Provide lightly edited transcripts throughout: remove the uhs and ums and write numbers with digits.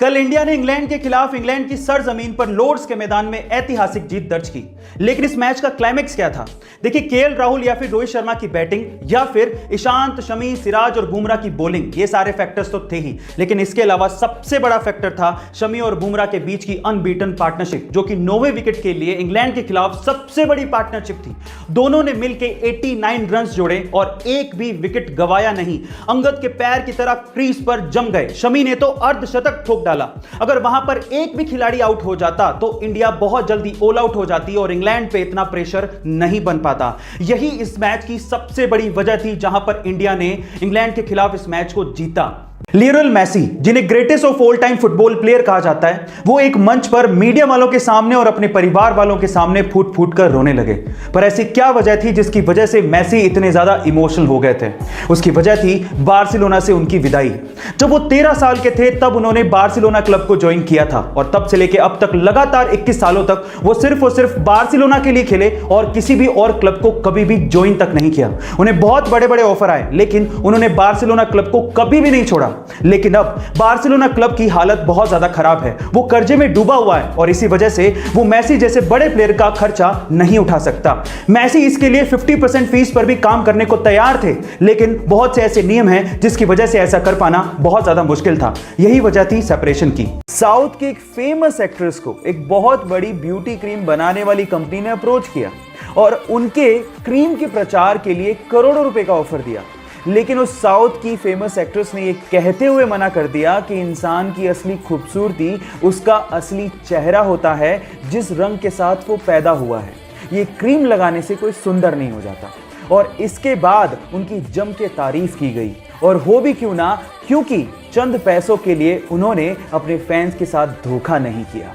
कल इंडिया ने इंग्लैंड के खिलाफ इंग्लैंड की सरजमीन पर लॉर्ड्स के मैदान में ऐतिहासिक जीत दर्ज की। लेकिन इस मैच का क्लाइमैक्स क्या था? देखिए, केएल राहुल या फिर रोहित शर्मा की बैटिंग या फिर ईशांत, शमी, सिराज और बुमराह की बॉलिंग, ये सारे फैक्टर्स तो थे ही, लेकिन इसके अलावा सबसे बड़ा फैक्टर था शमी और बुमराह के बीच की अनबीटन पार्टनरशिप, जो कि 9वें विकेट के लिए इंग्लैंड के खिलाफ सबसे बड़ी पार्टनरशिप थी। दोनों ने मिलकर 89 रन जोड़े और एक भी विकेट गंवाया नहीं। अंगद के पैर की तरह क्रीज पर जम गए। शमी ने तो अर्धशतक ठोक डाला। अगर वहां पर एक भी खिलाड़ी आउट हो जाता तो इंडिया बहुत जल्दी ऑल आउट हो जाती और इंग्लैंड पे इतना प्रेशर नहीं बन पाता। यही इस मैच की सबसे बड़ी वजह थी जहां पर इंडिया ने इंग्लैंड के खिलाफ इस मैच को जीता। लियोनेल मेसी, जिन्हें greatest of all time football player कहा जाता है, वो एक मंच पर मीडिया वालों के सामने और अपने परिवार वालों के सामने फूट फूट कर रोने लगे। पर ऐसी क्या वजह थी जिसकी वजह से मेसी इतने ज्यादा इमोशनल हो गए थे? उसकी वजह थी बार्सिलोना से उनकी विदाई। जब वो 13 साल के थे तब उन्होंने बार्सिलोना क्लब को ज्वाइन किया था और तब से लेकर अब तक लगातार 21 सालों तक वो सिर्फ और सिर्फ बार्सिलोना के लिए खेले और किसी भी और क्लब को कभी भी ज्वाइन तक नहीं किया। उन्हें बहुत बड़े बड़े ऑफर आए, लेकिन उन्होंने बार्सिलोना क्लब को कभी भी नहीं छोड़ा। लेकिन अब बार्सिलोना क्लब की हालत बहुत ज्यादा खराब है। वो कर्जे में डूबा हुआ है और इसी वजह से वो मेसी जैसे बड़े प्लेयर का खर्चा नहीं उठा सकता। मेसी इसके लिए 50% फीस पर भी काम करने को तैयार थे, लेकिन बहुत से ऐसे नियम हैं जिसकी वजह से ऐसा कर पाना बहुत ज्यादा मुश्किल था। यही वजह थी सेपरेशन की। साउथ की एक फेमस एक्ट्रेस को एक बहुत बड़ी ब्यूटी क्रीम बनाने वाली कंपनी ने अप्रोच किया और उनके क्रीम के प्रचार के लिए करोड़ों रुपए का ऑफर दिया। लेकिन उस साउथ की फेमस एक्ट्रेस ने ये कहते हुए मना कर दिया कि इंसान की असली खूबसूरती उसका असली चेहरा होता है, जिस रंग के साथ वो पैदा हुआ है। ये क्रीम लगाने से कोई सुंदर नहीं हो जाता। और इसके बाद उनकी जम के तारीफ की गई, और हो भी क्यों ना, क्योंकि चंद पैसों के लिए उन्होंने अपने फैंस के साथ धोखा नहीं किया।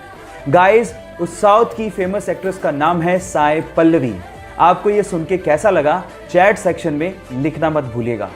गाइस, उस साउथ की फेमस एक्ट्रेस का नाम है साई पल्लवी। आपको ये सुन के कैसा लगा? चैट सेक्शन में लिखना मत भूलिएगा।